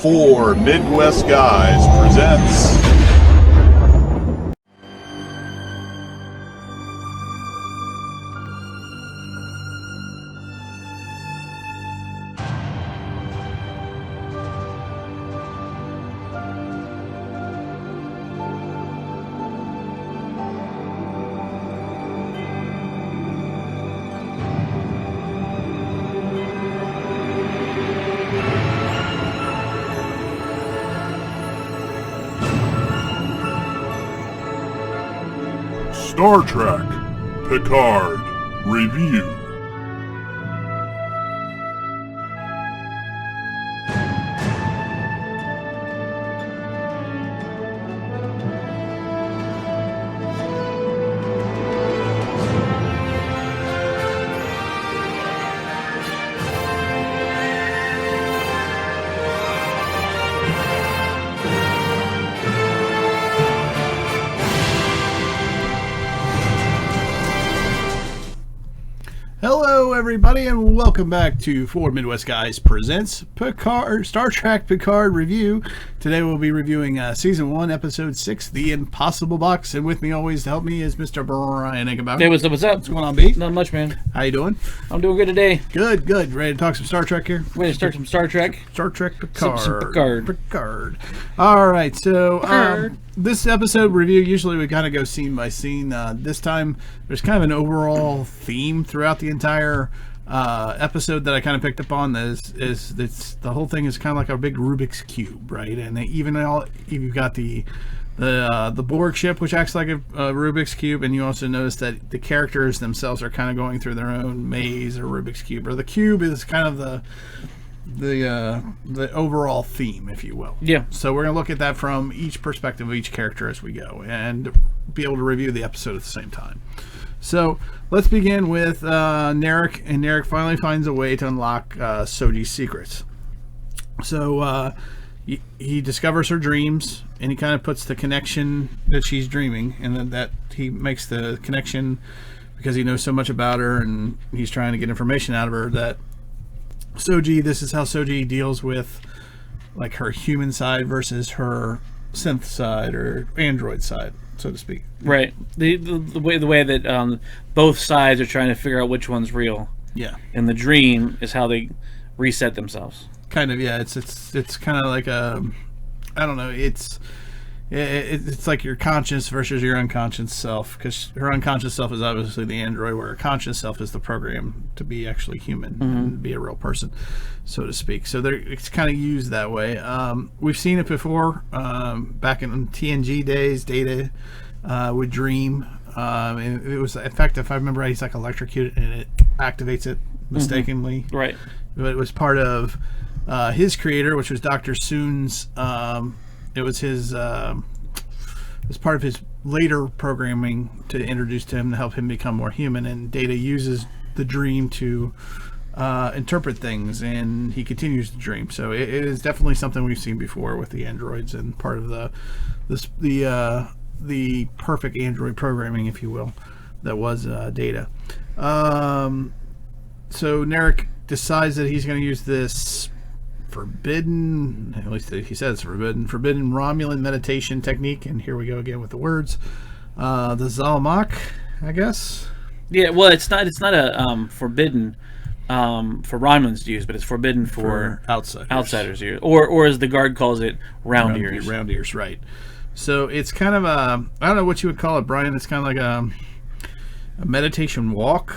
Four Midwest Guys presents Star Trek Picard Review. Hello, everybody, and welcome back to Four Midwest Guys presents Star Trek Picard Review. Today we'll be reviewing Season 1, Episode 6, The Impossible Box. And with me always to help me is Mr. Brian Ickenbauer. Hey, what's up? What's going on, B? Not much, man. How you doing? I'm doing good today. Good. Ready to talk some Star Trek here? Ready to start some Star Trek? Star Trek Picard. Some Picard. All right, so this episode review, usually we kind of go scene by scene. This time, there's kind of an overall theme throughout the entire episode that I kind of picked up on. Is the whole thing is kind of like a big Rubik's Cube, right? And you've got the Borg ship, which acts like a Rubik's Cube, and you also notice that the characters themselves are kind of going through their own maze or Rubik's Cube, or the cube is kind of the overall theme, if you will. Yeah. So we're going to look at that from each perspective of each character as we go, and be able to review the episode at the same time. So let's begin with Narek, and Narek finally finds a way to unlock Soji's secrets. So he discovers her dreams, and he kind of puts the connection that she's dreaming, and then that he makes the connection because he knows so much about her, and he's trying to get information out of her that this is how Soji deals with like her human side versus her synth side or android side, so to speak. Right. The way that both sides are trying to figure out which one's real. Yeah. And the dream is how they reset themselves. Kind of, yeah. It's kind of like I don't know. It's like your conscious versus your unconscious self, because her unconscious self is obviously the android, where her conscious self is the program to be actually human and be a real person, so to speak. So it's kind of used that way. We've seen it before back in TNG days. Data would dream. And it was, in fact, if I remember right, he's like electrocuted and it activates it mistakenly. Right. But it was part of his creator, which was Dr. Soon's. It was his as part of his later programming to introduce to him to help him become more human, and Data uses the dream to interpret things, and he continues to dream. So it is definitely something we've seen before with the androids, and part of the perfect android programming, if you will, that was Data. So Narek decides that he's going to use this forbidden, at least he says forbidden Romulan meditation technique, and here we go again with the words, the Zalmak, I guess. Yeah, well, it's not a forbidden for Romulans to use, but it's forbidden for outsiders to use, or as the guard calls it, round ears. Round ears, right. So it's kind of I don't know what you would call it, Brian. It's kind of like a meditation walk.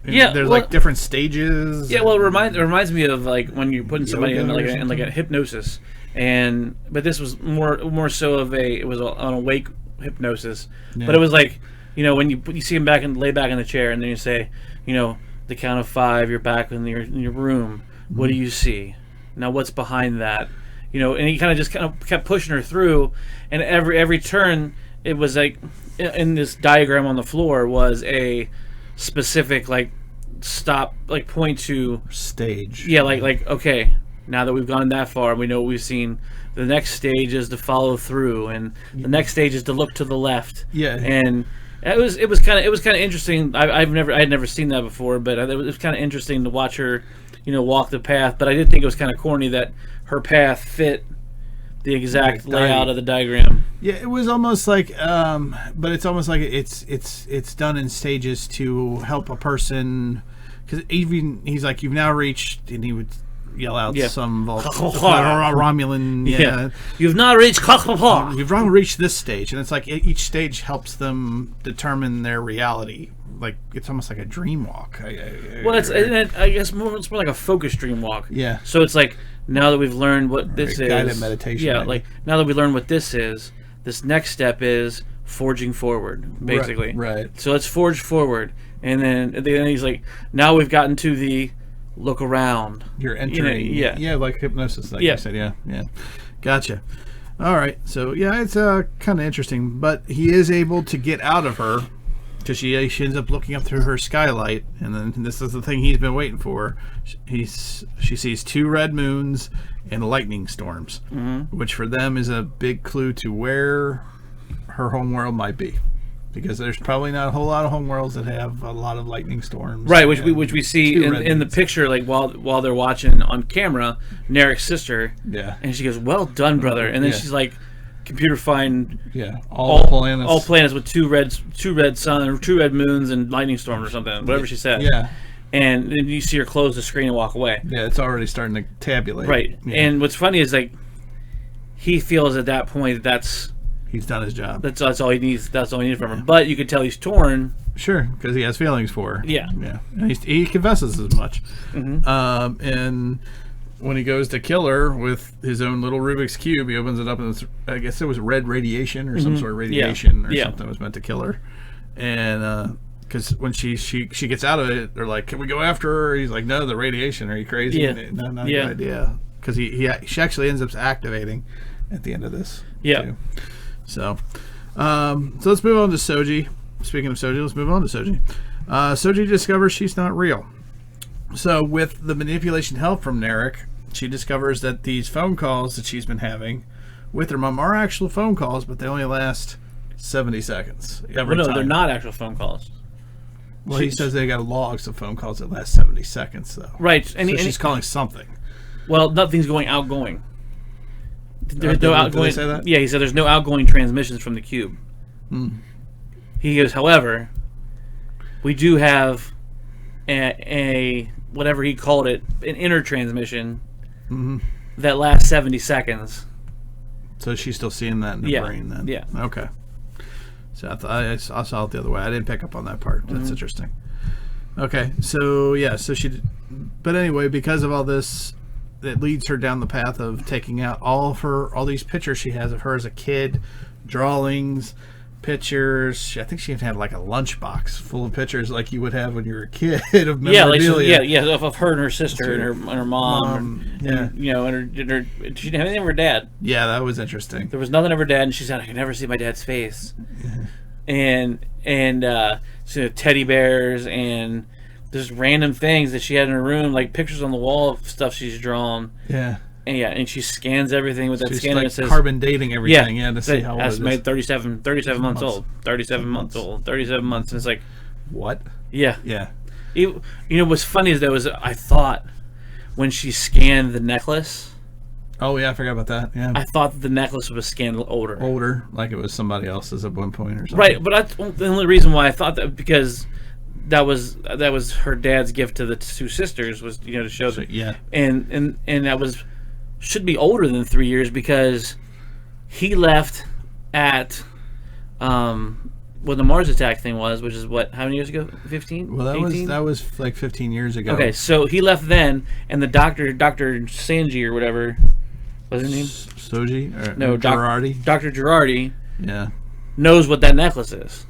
Yeah, there's like different stages. Yeah, well, it reminds me of like when you're putting somebody in like a hypnosis, but this was more so of it was an awake hypnosis. Yeah. But it was like, when you see him lay back in the chair, and then you say, the count of 5, you're back in your room. Mm-hmm. What do you see? Now what's behind that? And he kind of kept pushing her through, and every turn it was like in this diagram on the floor was a specific stop, point to stage. Yeah, okay, now that we've gone that far, we know what we've seen. The next stage is to follow through, and the next stage is to look to the left. Yeah, and it was kind of interesting. I had never seen that before, but it was kind of interesting to watch her walk the path. But I did think it was kind of corny that her path fit the exact layout of the diagram. Yeah, it was almost like, but it's almost like it's done in stages to help a person, because even he's like, you've now reached, and he would yell out some Romulan. Yeah, you've now reached. You've now reached this stage, and it's like each stage helps them determine their reality. Like it's almost like a dream walk. I guess it's more like a focused dream walk. Yeah. So it's like, now that we've learned what this is, guided meditation. Yeah, like now that we learned what this is, this next step is forging forward, basically. Right. So let's forge forward, and then he's like, now we've gotten to the look around. You're entering. Yeah, like hypnosis. Like you said. Yeah. Gotcha. All right. So yeah, it's kind of interesting, but he is able to get out of her. Because she ends up looking up through her skylight, and then this is the thing he's been waiting for. She sees 2 red moons and lightning storms, which for them is a big clue to where her homeworld might be. Because there's probably not a whole lot of homeworlds that have a lot of lightning storms. Right, which we see in the picture, like while they're watching on camera, Narek's sister. Yeah. And she goes, "Well done, brother." And then she's like, computer find all planets with 2 red sun or 2 red moons and lightning storms or something, whatever she said. Yeah. And then you see her close the screen and walk away. Yeah, it's already starting to tabulate. Right. Yeah. And what's funny is like he feels at that point that he's done his job. That's all he needs. That's all he needs from her. But you could tell he's torn. Sure, because he has feelings for her. Yeah. Yeah. And he confesses as much. And when he goes to kill her with his own little Rubik's Cube, he opens it up, and I guess it was red radiation or some sort of radiation or something that was meant to kill her. And because when she gets out of it, they're like, "Can we go after her?" He's like, "No, the radiation. Are you crazy?" Yeah. Not a good idea. Because she actually ends up activating at the end of this. Yeah. Too. So let's move on to Soji. Speaking of Soji, let's move on to Soji. Soji discovers she's not real. So with the manipulation help from Narek, she discovers that these phone calls that she's been having with her mom are actual phone calls, but they only last 70 seconds. They're not actual phone calls. Well, he says they got logs of phone calls that last 70 seconds, though. Right. And she's calling something. Well, nothing's going outgoing. There's no outgoing. Did they say that? Yeah, he said there's no outgoing transmissions from the cube. He goes, however, we do have a whatever he called it, an inner transmission that lasts 70 seconds. So she's still seeing that in the brain then? Yeah. Okay. So I saw it the other way. I didn't pick up on that part. That's interesting. Okay. So, but anyway, because of all this, it leads her down the path of taking out all these pictures she has of her as a kid, drawings, pictures. I think she even had like a lunchbox full of pictures like you would have when you were a kid of memorabilia. Of her and her sister and her mom. And she didn't have anything of her dad. Yeah, that was interesting. There was nothing of her dad, and she said, "I can never see my dad's face." And so teddy bears and just random things that she had in her room, like pictures on the wall of stuff she's drawn. Yeah. And she scans everything with that scanner. Like, says carbon dating everything. To see how old it is. Estimated 37 months old. 37 months old. 37 months. And it's like, what? Yeah. Yeah. What's funny is I thought when she scanned the necklace. Oh yeah, I forgot about that. Yeah. I thought that the necklace was scanned older. Like it was somebody else's at one point or something. Right, but the only reason why I thought that because that was her dad's gift to the 2 sisters was to show them. Yeah. And that should be older than 3 years because he left at when the Mars attack thing was, which is what, how many years ago? 15? Well, 18? that was like 15 years ago. Okay, so he left then, and the Dr. Sanji or whatever, what's his name? Soji? No, Girardi. Dr. Girardi. Yeah. Knows what that necklace is.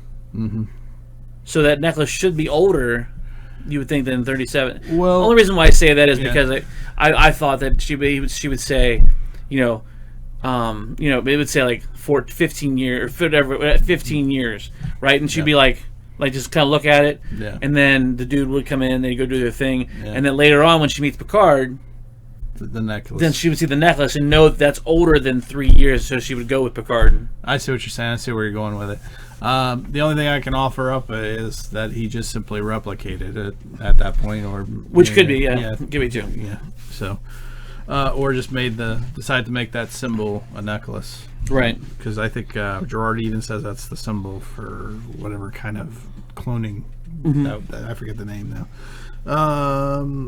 So that necklace should be older, you would think, than 37. Well, the only reason why I say that is because I thought that she would say, it would say like 15 years, or whatever, 15 years, right? And she'd be like just kind of look at it, and then the dude would come in, they'd go do their thing, and then later on when she meets Picard, the necklace, then she would see the necklace and know that's older than 3 years, so she would go with Picard. I see what you're saying. I see where you're going with it. The only thing I can offer up is that he just simply replicated it at that point, or which could be, give me two. Yeah. So, or just decided to make that symbol a necklace. Right. Because I think Gerard even says that's the symbol for whatever kind of cloning. I forget the name now.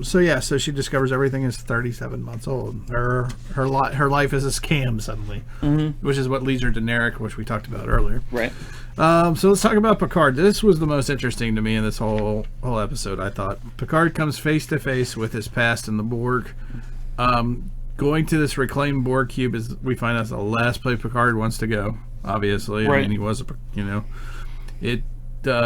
So she discovers everything is 37 months old. Her life is a scam suddenly, which is what leads her to Narek, which we talked about earlier. Right. So let's talk about Picard. This was the most interesting to me in this whole episode, I thought. Picard comes face to face with his past in the Borg. Going to this reclaimed Borg cube we find out, the last place Picard wants to go. Obviously, right. I mean, he was it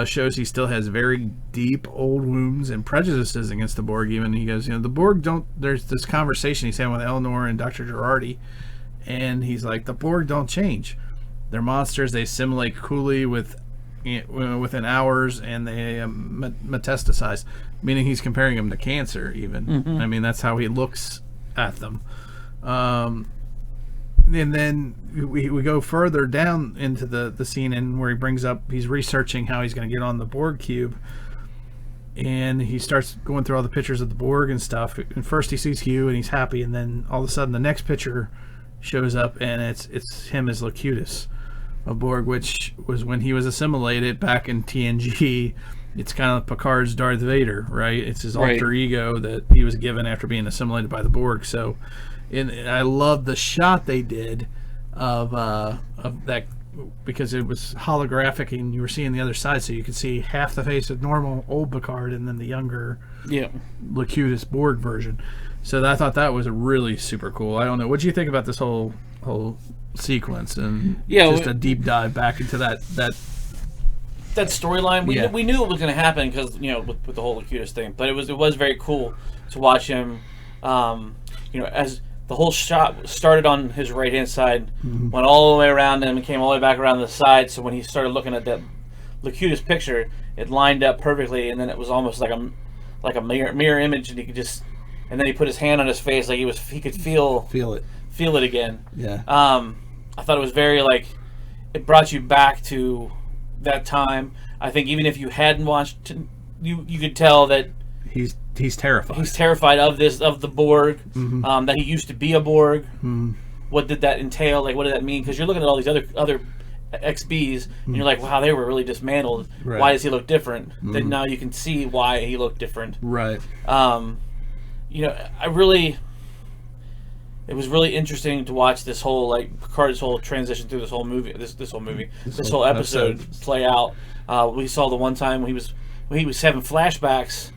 shows he still has very deep old wounds and prejudices against the Borg. Even he goes, the Borg don't. There's this conversation he's having with Eleanor and Dr. Girardi, and he's like, the Borg don't change. They're monsters. They assimilate coolly within hours, and they metastasize. Meaning he's comparing them to cancer. Even I mean, that's how he looks at them. And then we go further down into the scene, and where he brings up, he's researching how he's going to get on the Borg cube, and he starts going through all the pictures of the Borg and stuff. And first he sees Hugh and he's happy, and then all of a sudden the next picture shows up, and it's him as Locutus of Borg, which was when he was assimilated back in TNG. It's kind of Picard's Darth Vader, right? It's his alter ego that he was given after being assimilated by the Borg. So, I love the shot they did of that, because it was holographic and you were seeing the other side, so you could see half the face of normal old Picard and then the younger Locutus Borg version. So I thought that was really super cool. I don't know, what do you think about this whole sequence and just a deep dive back into that storyline? We knew it was going to happen because with the whole Locutus thing, but it was very cool to watch him. As the whole shot started on his right hand side, went all the way around him, and came all the way back around the side. So when he started looking at that Locutus picture, it lined up perfectly, and then it was almost like a mirror image, and he could just, and then he put his hand on his face like he could feel it again. Yeah. I thought it was very it brought you back to that time. I think even if you hadn't watched, you could tell that he's terrified. He's terrified of the Borg. That he used to be a Borg. What did that entail? What did that mean? Because you're looking at all these other XBs, and you're like, wow, they were really dismantled. Right. Why does he look different? Then now you can see why he looked different. Right. It was really interesting to watch this whole Picard's whole transition through this whole episode play out. We saw the one time when he was having flashbacks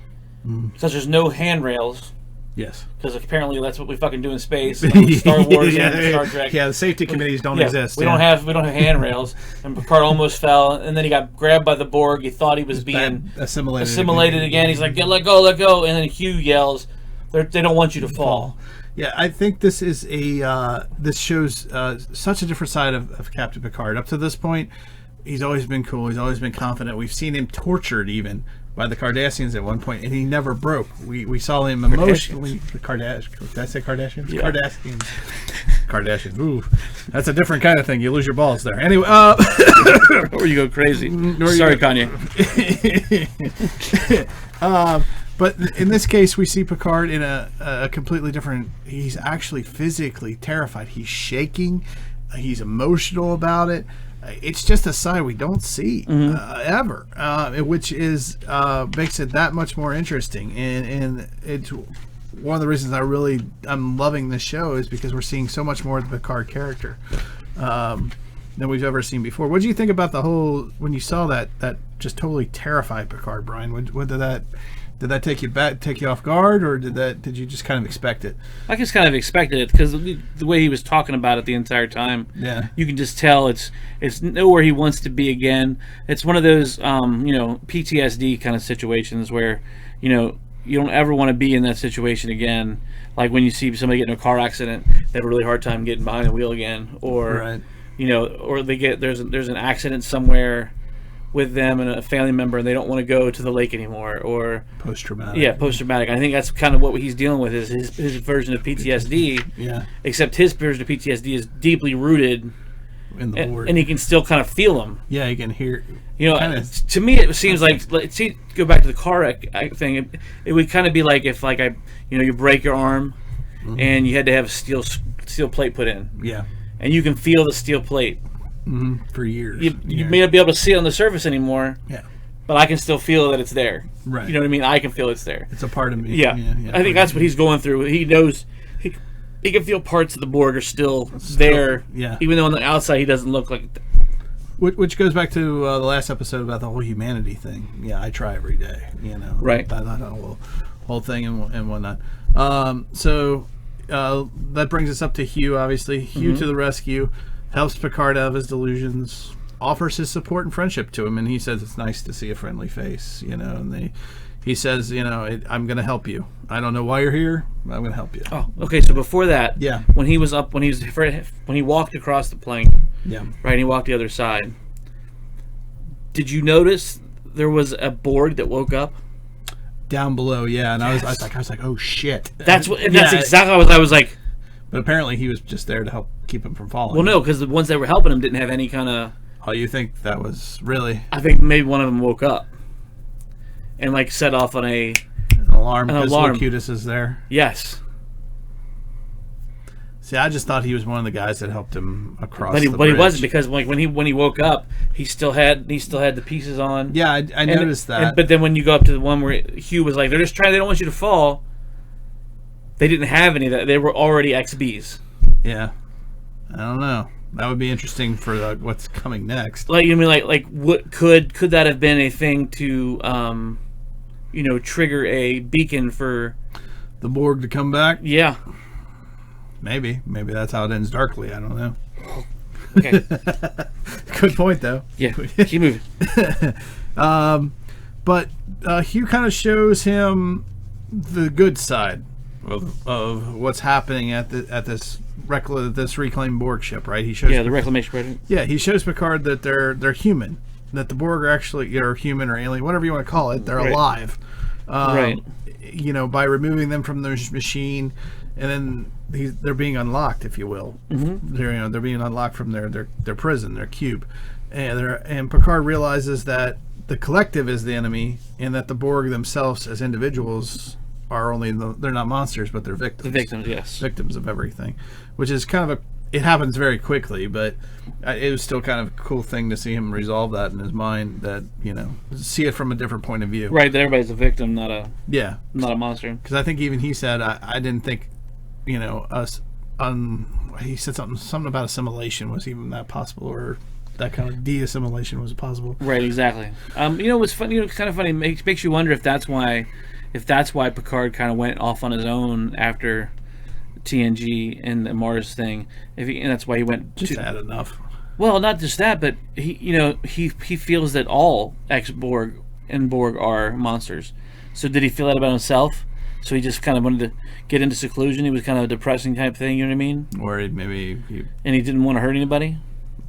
because there's no handrails. Yes. Because apparently that's what we fucking do in space. Star Wars and Star Trek. Yeah, the safety committees don't exist. We don't have handrails. And Picard almost fell, and then he got grabbed by the Borg. He thought he was being assimilated again. He's like, let go. And then Hugh yells, they don't want you to fall. Yeah, I think this is this shows such a different side of Captain Picard. Up to this point, he's always been cool. He's always been confident. We've seen him tortured even by the Cardassians at one point, and he never broke. We saw him emotionally. The Kardashians. Did I say Kardashians? Yeah. Kardashians. Ooh, that's a different kind of thing. You lose your balls there. Anyway, or you go crazy. Sorry, Kanye. But in this case, we see Picard in a completely different. He's actually physically terrified. He's shaking. He's emotional about it. It's just a side we don't see ever, which is makes it that much more interesting. And it's one of the reasons I'm loving this show is because we're seeing so much more of the Picard character than we've ever seen before. What do you think about the whole when you saw that just totally terrified Picard, Brian? What did that take you off guard, or did you just kind of expect it? I just kind of expected it because the way he was talking about it the entire time, you can just tell it's nowhere he wants to be again. It's one of those PTSD kind of situations where you don't ever want to be in that situation again. Like when you see somebody get in a car accident, they have a really hard time getting behind the wheel again, or or they get there's an accident somewhere with them and a family member, and they don't want to go to the lake anymore, or post-traumatic. Yeah, post-traumatic. I think that's kind of what he's dealing with is his version of PTSD. Yeah. Except his version of PTSD is deeply rooted in the Borg. And he can still kind of feel them. Yeah, he can hear. You know, to me, it seems like, see, go back to the car wreck thing. It would kind of be like if, like, you break your arm, and you had to have a steel plate put in. Yeah. And you can feel the steel plate. For years. You may not be able to see it on the surface anymore. Yeah. But I can still feel that it's there. Right. You know what I mean? I can feel it's there. It's a part of me. Yeah. I think that's what he's going through. He knows he can feel parts of the Borg are still there. Yeah. Even though on the outside he doesn't look like. Which goes back to the last episode about the whole humanity thing. Yeah, I try every day. Right. That whole thing and whatnot. So that brings us up to Hugh. Obviously, Hugh to the rescue, helps Picard out of his delusions, offers his support and friendship to him, and he says it's nice to see a friendly face. And he says, I'm going to help you. I don't know why you're here, but I'm going to help you. Oh, okay. So before that, Yeah. when he walked across the plane, Yeah. right, and he walked the other side. Did you notice there was a Borg that woke up Down below, yeah, and I was like, oh shit. That's exactly what I was like. But apparently he was just there to help keep him from falling. Well, no, because the ones that were helping him didn't have any kind of. Oh, you think that was really I think maybe one of them woke up and like set off on an alarm because alarm. Locutus is there? Yes. See, I just thought he was one of the guys that helped him across. But he bridge. wasn't, because like when he woke up, he still had the pieces on. Yeah, I noticed that. But then when you go up to the one where Hugh was like, they don't want you to fall. They didn't have any of that. They were already XBs. Yeah, I don't know. That would be interesting for what's coming next. Like, you mean like what could that have been a thing to trigger a beacon for The Borg to come back? Yeah. Maybe that's how it ends darkly. I don't know. Okay. Good point, though. Yeah. Keep moving. But Hugh kind of shows him the good side of what's happening at this reclaimed Borg ship, right? He shows the reclamation project. Yeah, he shows Picard that they're human, that the Borg are actually human or alien, whatever you want to call it. They're alive, right? By removing them from their machine, and then they're being unlocked, if you will. Mm-hmm. They're being unlocked from their prison, their cube, and Picard realizes that the collective is the enemy, and that the Borg themselves, as individuals, are they're not monsters, but they're victims. The victims, yes. Victims of everything, which is kind of it happens very quickly, but it was still kind of a cool thing to see him resolve that in his mind, that, see it from a different point of view. Right, that everybody's a victim, not a monster. Because I think even he said, I didn't think, us, he said something about assimilation was even that possible, or that kind of de-assimilation was possible. Right, exactly. What's funny, it's kind of funny, makes you wonder if that's why Picard kind of went off on his own after TNG and the Mars thing. And that's why he went. Just had enough. Well, not just that, but he feels that all ex-Borg and Borg are monsters. So did he feel that about himself? So he just kind of wanted to get into seclusion. He was kind of a depressing type thing. You know what I mean? Or and he didn't want to hurt anybody.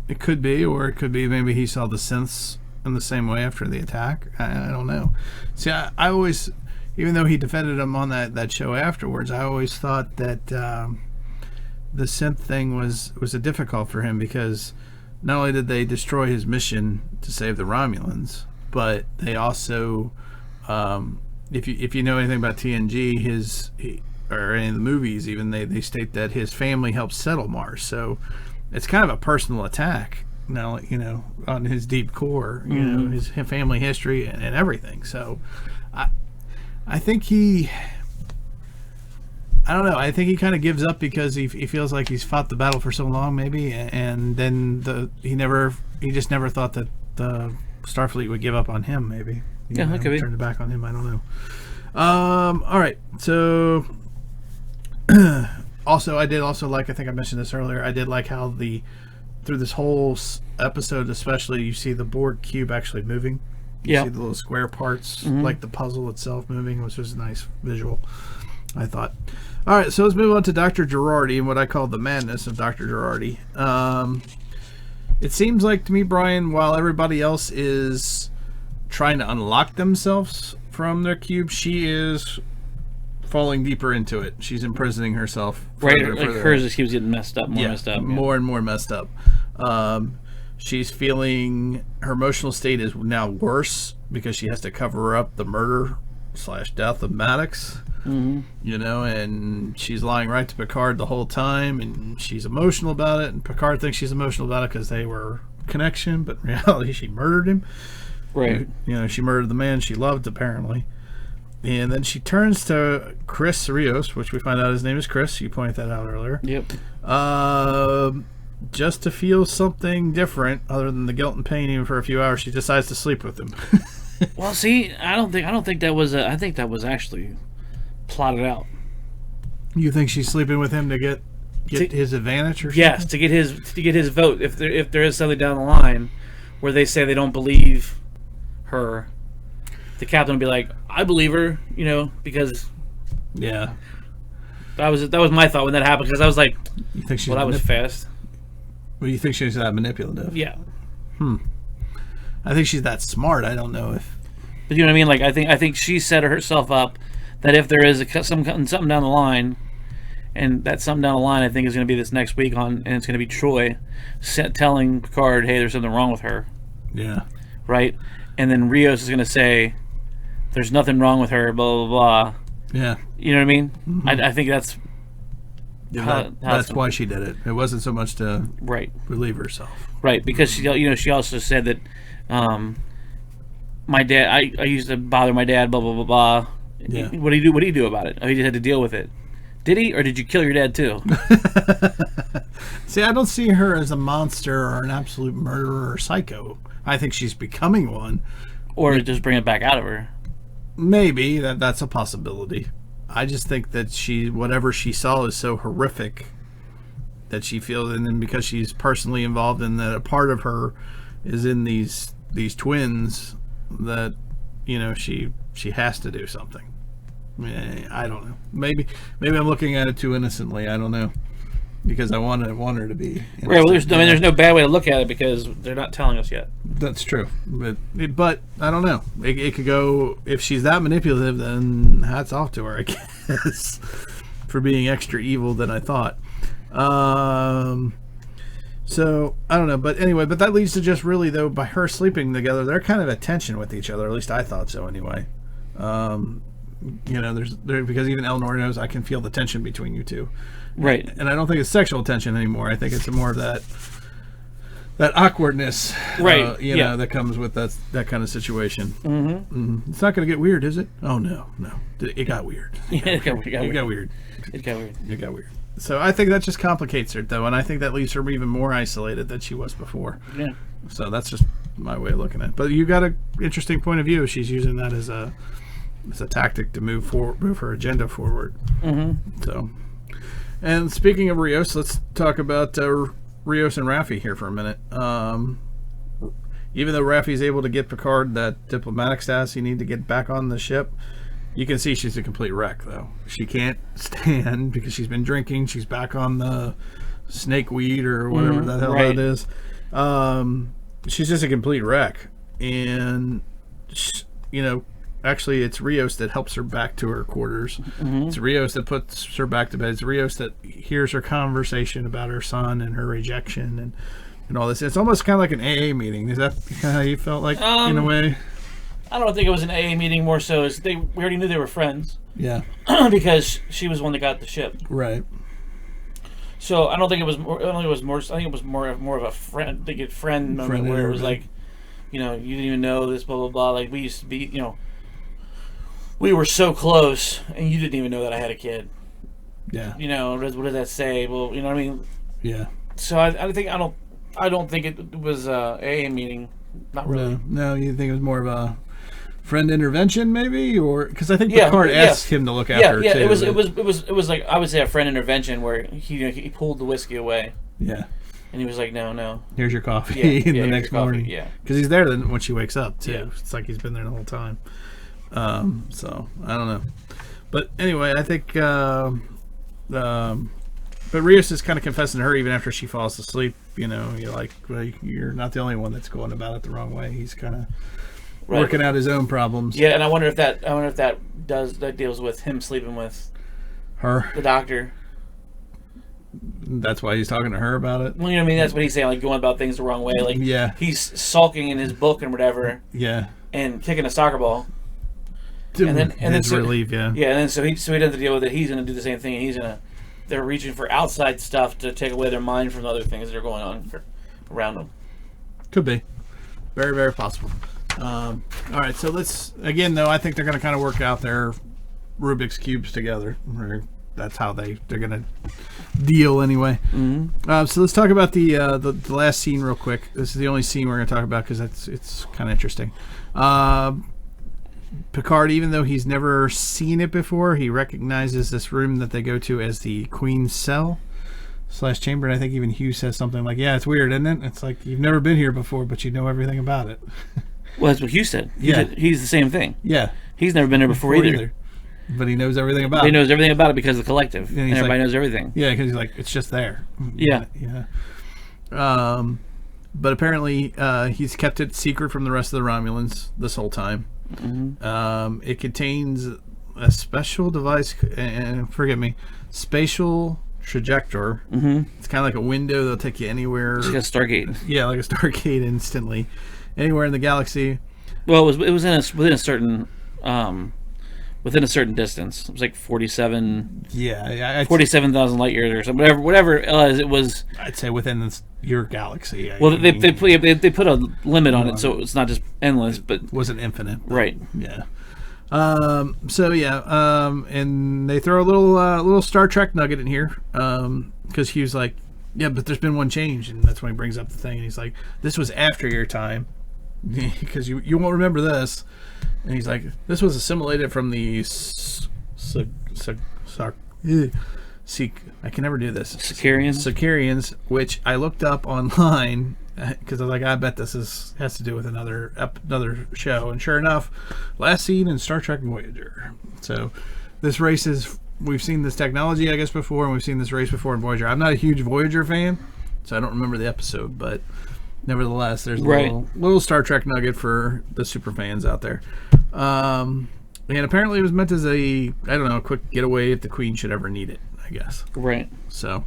It could be, or it could be maybe he saw the synths in the same way after the attack. I don't know. See, I always. Even though he defended him on that show afterwards, I always thought that the synth thing was difficult for him, because not only did they destroy his mission to save the Romulans, but they also, if you know anything about TNG, or any of the movies, even they state that his family helped settle Mars. So it's kind of a personal attack. Now, on his deep core, his family history and everything. So I think I don't know. I think he kind of gives up because he feels like he's fought the battle for so long, maybe, and then he just never thought that the Starfleet would give up on him. Maybe, that could be. Turned it back on him. I don't know. All right. So, also, I did also like. I think I mentioned this earlier. I did like how through this whole episode, especially, you see the Borg cube actually moving. You see the little square parts, like the puzzle itself moving, which was a nice visual, I thought. All right, so let's move on to Dr. Girardi and what I call the madness of Dr. Girardi. It seems like to me, Brian, while everybody else is trying to unlock themselves from their cube, she is falling deeper into it. She's imprisoning herself. Right, like hers just keeps getting messed up, more and more messed up. She's feeling her emotional state is now worse because she has to cover up the murder / death of Maddox. Mm-hmm. You know, and she's lying right to Picard the whole time, and she's emotional about it, and Picard thinks she's emotional about it because they were a connection, but in reality she murdered him. Right. You know, she murdered the man she loved, apparently. And then she turns to Chris Rios, which we find out his name is Chris. You pointed that out earlier. Yep. Just to feel something different other than the guilt and pain, even for a few hours, she decides to sleep with him. Well, see, I don't think that was. I think that was actually plotted out. You think she's sleeping with him to get his advantage, or something? Yes, to get his vote. If there is something down the line where they say they don't believe her, the captain will be like, "I believe her," you know, because yeah, that was my thought when that happened. Because I was like, you think she's "Well, that was fast." Well, you think she's that manipulative? Yeah. I think she's that smart. I don't know if. But you know what I mean? Like I think she set herself up that if there is something down the line, and that something down the line, I think is going to be this next week and it's going to be Troy telling Picard, "Hey, there's something wrong with her." Yeah. Right. And then Rios is going to say, "There's nothing wrong with her." Blah blah blah. Yeah. You know what I mean? Mm-hmm. I think that's. That's why she did it. It wasn't so much to relieve herself. Right, because she also said that my dad. I used to bother my dad. Blah blah blah blah. Yeah. What do you do about it? Oh, he just had to deal with it. Did he, or did you kill your dad too? See, I don't see her as a monster or an absolute murderer or psycho. I think she's becoming one. Or just bring it back out of her. Maybe that's a possibility. I just think that whatever she saw is so horrific that she feels, and then because she's personally involved in that, a part of her is in these twins, that she has to do something. I don't know. Maybe I'm looking at it too innocently. I don't know, because I want her to be innocent. Right. Well, there's no bad way to look at it because they're not telling us yet. That's true, but I don't know. It could go, if she's that manipulative, then hats off to her, I guess, for being extra evil than I thought. So I don't know, but anyway, that leads to just really, though, by her sleeping together, they're kind of at tension with each other. At least I thought so, anyway. Because even Eleanor knows I can feel the tension between you two. Right. And I don't think it's sexual tension anymore. I think it's more of that awkwardness, right? That comes with that kind of situation. Mm-hmm. Mm-hmm. It's not going to get weird, is it? Oh no, it got weird. It got weird. So I think that just complicates her, though, and I think that leaves her even more isolated than she was before. Yeah. So that's just my way of looking at it. But you got an interesting point of view. She's using that as a tactic to move her agenda forward. Mm-hmm. So, and speaking of Rios, let's talk about Rios and Raffi here for a minute. Even though Raffi's able to get Picard that diplomatic status he needs to get back on the ship, you can see she's a complete wreck, though. She can't stand because she's been drinking. She's back on the snake weed or whatever the hell that is. She's just a complete wreck. And, actually, it's Rios that helps her back to her quarters. Mm-hmm. It's Rios that puts her back to bed. It's Rios that hears her conversation about her son and her rejection and all this. It's almost kind of like an AA meeting. Is that kind of how you felt like, in a way? I don't think it was an AA meeting. More so as we already knew they were friends. Yeah. Because she was the one that got the ship. Right. So I don't think it was more. I think it was more of a friend. Like a friend moment where it was like, you didn't even know this, blah blah blah. Like we used to be, we were so close, and you didn't even know that I had a kid. Yeah. What does that say? Well, you know what I mean. Yeah. So I don't think it was a AA meeting. Not really. No, you think it was more of a friend intervention, maybe, or because I think Picard asked him to look after her too. It was like, I would say, a friend intervention where he pulled the whiskey away. Yeah. And he was like, no. Here's your coffee in the next morning. Coffee, yeah. Because he's there then when she wakes up too. Yeah. It's like he's been there the whole time. So I don't know, but anyway, I think. But Rios is kind of confessing to her even after she falls asleep. You're like, well, you're not the only one that's going about it the wrong way. He's kind of working out his own problems. Yeah, and I wonder if that deals with him sleeping with her, the doctor. That's why he's talking to her about it. Well, you know what I mean? That's what he's saying, like going about things the wrong way. Like he's sulking in his book and whatever. Yeah. And kicking a soccer ball. And then relief, Yeah, and then so he doesn't deal with it. He's going to do the same thing, and they're reaching for outside stuff to take away their mind from the other things that are going on around them. Could be. Very, very possible. All right, so let's, again, though, I think they're going to kind of work out their Rubik's Cubes together. That's how they're going to deal anyway. Mm-hmm. So let's talk about the last scene real quick. This is the only scene we're going to talk about because it's kind of interesting. Picard, even though he's never seen it before, he recognizes this room that they go to as the Queen's cell / chamber. And I think even Hugh says something like, yeah, it's weird, isn't it? It's like, you've never been here before, but you know everything about it. Well, that's what Hugh said. He's the same thing. Yeah. He's never been there before either. But he knows everything about it. He knows everything about it because of the collective. And everybody knows everything. Yeah, because he's like, it's just there. Yeah. But apparently he's kept it secret from the rest of the Romulans this whole time. Mm-hmm. It contains a special device, and forgive me, spatial trajector. Mm-hmm. It's kind of like a window that'll take you anywhere. It's like a Stargate. Yeah, like a Stargate instantly. Anywhere in the galaxy. Well, it was within a certain distance. It was like 47. Yeah, 47,000 light years or something. Whatever it was. I'd say within your galaxy. Well, they put a limit on it, so it's not just endless, but it wasn't infinite. Right. Yeah. And they throw a little Star Trek nugget in here, because Hugh's like, yeah, but there's been one change, and that's when he brings up the thing, and he's like, this was after your time, because you won't remember this, and he's like, this was assimilated from the I can never do this. Sicarians, which I looked up online because I was like, I bet this has to do with another show, and sure enough, last seen in Star Trek Voyager. So this race we've seen this technology, I guess, before, and we've seen this race before in Voyager. I'm not a huge Voyager fan, so I don't remember the episode, but nevertheless, there's a little Star Trek nugget for the super fans out there. And apparently it was meant as a quick getaway if the Queen should ever need it, I guess. Right. So,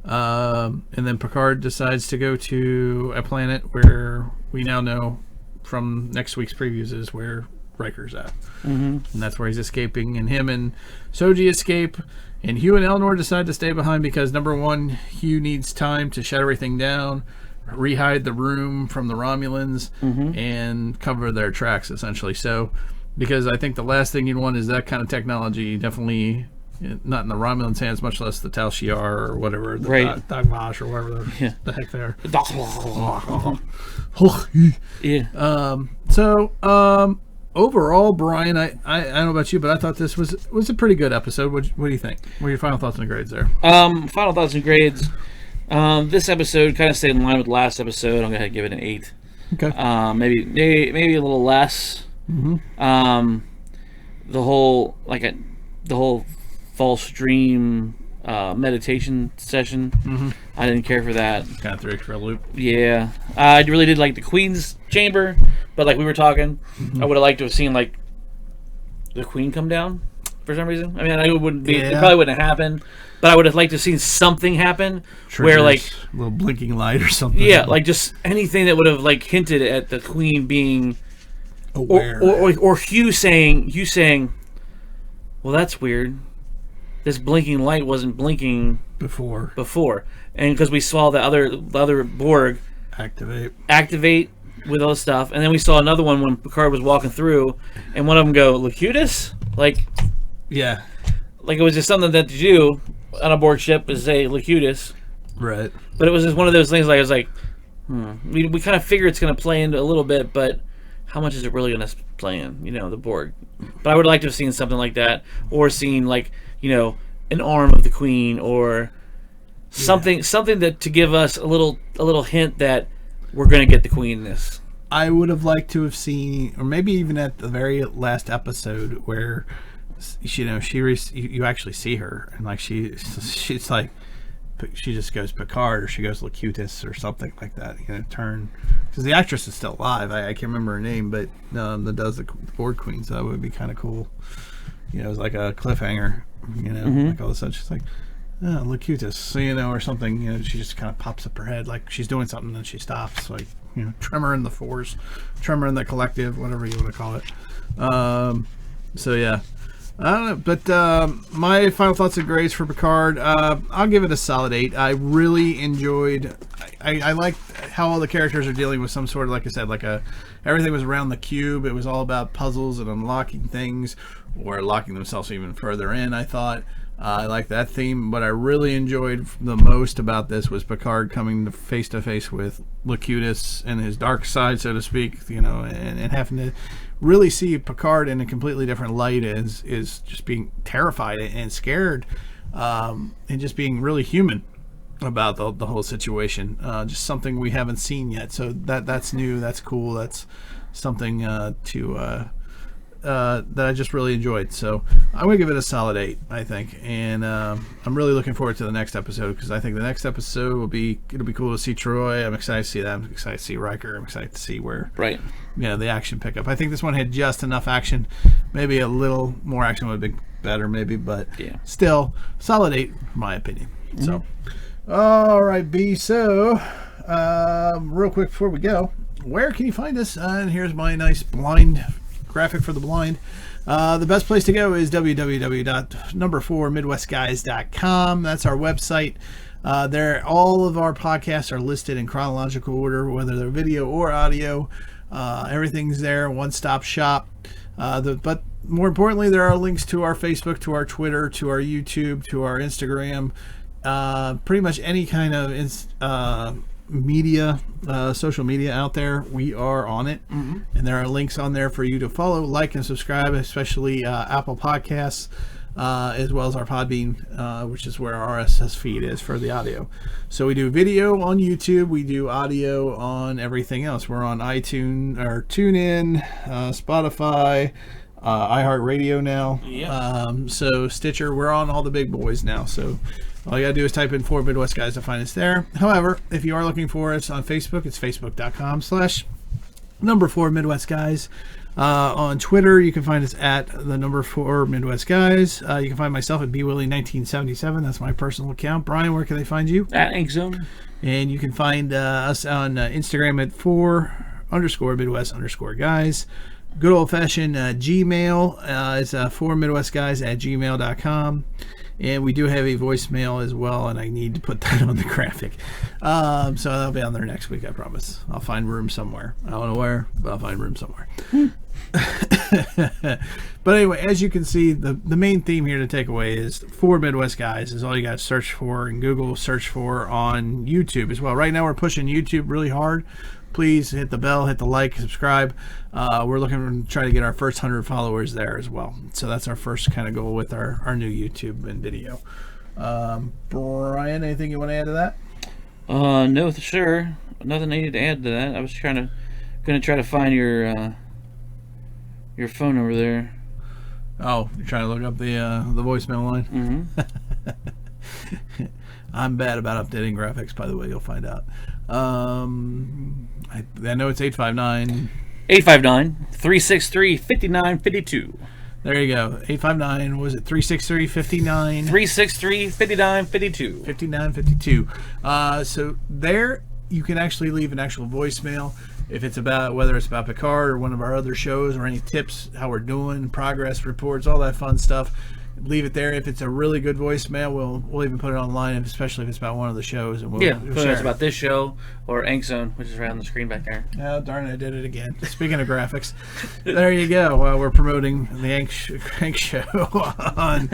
and then Picard decides to go to a planet where we now know from next week's previews is where Riker's at. Mm-hmm. And that's where he's escaping. And him and Soji escape. And Hugh and Elnor decide to stay behind because, number one, Hugh needs time to shut everything down, rehide the room from the Romulans, and cover their tracks, essentially. So, because I think the last thing you'd want is that kind of technology, definitely not in the Romulans' hands, much less the Tal Shiar or whatever, the Dagvash or whatever the heck they are. So, overall, Brian, I don't know about you, but I thought this was a pretty good episode. What do you think? What are your final thoughts and grades there? Final thoughts and grades. This episode kind of stayed in line with the last episode. I'm going to give it an 8. Okay. Maybe a little less. Mm-hmm. The whole false dream meditation session. Mm-hmm. I didn't care for that. Kind of threw you for a loop. Yeah, I really did like the Queen's chamber, but like we were talking, I would have liked to have seen like the Queen come down for some reason. I mean, I know it wouldn't be. It probably wouldn't have happened, but I would have liked to have seen something happen where like a little blinking light or something. Yeah, like just anything that would have like hinted at the Queen being aware, or Hugh saying, well, that's weird. This blinking light wasn't blinking before, and because we saw the other Borg activate with all the stuff, and then we saw another one when Picard was walking through, and one of them go Locutus, like it was just something that to do on a Borg ship is say Locutus, right? But it was just one of those things. Like I was like, we kind of figure it's going to play into a little bit, but how much is it really going to play in? The Borg. But I would like to have seen something like that, or seen like an arm of the Queen, or something that to give us a little hint that we're going to get the Queen in this. I would have liked to have seen, or maybe even at the very last episode where you actually see her, and like she's like, she just goes Picard, or she goes Locutus or something like that. Turn, because the actress is still alive. I can't remember her name, but that does the Borg Queen, so that would be kind of cool. It was like a cliffhanger. Like all of a sudden she's like, Locutus, or something. She just kind of pops up her head like she's doing something, and then she stops. Like, tremor in the force, tremor in the collective, whatever you want to call it. So yeah. I don't know, but my final thoughts and grades for Picard, I'll give it a solid 8. I really enjoyed. I liked how all the characters are dealing with some sort of, like I said, everything was around the cube. It was all about puzzles and unlocking things, or locking themselves even further in. I thought I liked that theme. What I really enjoyed the most about this was Picard coming face to face with Locutus and his dark side, so to speak. And having to really see Picard in a completely different light is just being terrified and scared, and just being really human about the whole situation. Just something we haven't seen yet. So that's new. That's cool. That's something that I just really enjoyed. So I'm gonna give it a solid 8, I think, and I'm really looking forward to the next episode, because I think the next episode it'll be cool to see Troy. I'm excited to see that. I'm excited to see Riker. I'm excited to see where the action pickup. I think this one had just enough action. Maybe a little more action would have been better, maybe, but still solid 8 in my opinion. So all right, B. So real quick before we go, where can you find us? And here's my nice blind graphic for the blind. The best place to go is www.4midwestguys.com. That's our website. There, all of our podcasts are listed in chronological order, whether they're video or audio. Everything's there, one-stop shop. But more importantly, there are links to our Facebook, to our Twitter, to our YouTube, to our Instagram. Pretty much any kind of media, social media out there, we are on it. And there are links on there for you to follow, like, and subscribe, especially Apple Podcasts, as well as our Podbean, which is where our RSS feed is for the audio. So we do video on YouTube, we do audio on everything else. We're on iTunes or TuneIn, Spotify, iHeartRadio now. So Stitcher, we're on all the big boys now. So all you gotta do is type in 4 Midwest Guys to find us there. However, if you are looking for us on Facebook, it's facebook.com/4 Midwest Guys. On Twitter, you can find us at 4 Midwest Guys. You can find myself at bwillie1977. That's my personal account. Brian, where can they find you? At Inkzone. And you can find us on Instagram at 4_Midwest_Guys. Good old-fashioned Gmail is 4midwestguys@gmail.com. And we do have a voicemail as well, and I need to put that on the graphic. So that'll be on there next week, I promise. I'll find room somewhere. I don't know where, but I'll find room somewhere. But anyway, as you can see, the main theme here to take away is 4 Midwest Guys is all you got to search for, and Google search for on YouTube as well. Right now we're pushing YouTube really hard. Please hit the bell, hit the like, subscribe. We're looking to try to get our first 100 followers there as well. So that's our first kind of goal with our new YouTube and video. Brian, anything you want to add to that? No, sure. Nothing I need to add to that. I was gonna try to find your phone number there. Oh, you're trying to look up the voicemail line? I'm bad about updating graphics, by the way. You'll find out. I know it's 859-363-5952. There you go. 859, was it 363-59? 363-5952. 5952. So there you can actually leave an actual voicemail. If it's about, whether it's about Picard or one of our other shows, or any tips, how we're doing, progress reports, all that fun stuff, leave it there. If it's a really good voicemail, we'll even put it online, especially if it's about one of the shows. And we'll whether it's about this show or Inkzone, which is right on the screen back there. Oh, darn it, I did it again. Speaking of graphics, there you go. We're promoting the Ank show on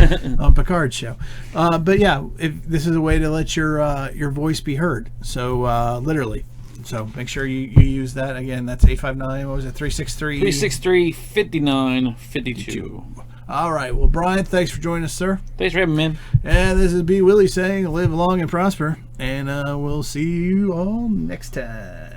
Picard's show. But yeah, if this is a way to let your voice be heard. So literally. So make sure you use that. Again, that's 859, what was it, 363? 363-5952. All right. Well, Brian, thanks for joining us, sir. Thanks for having me, man. And this is B. Willie saying live long and prosper. And we'll see you all next time.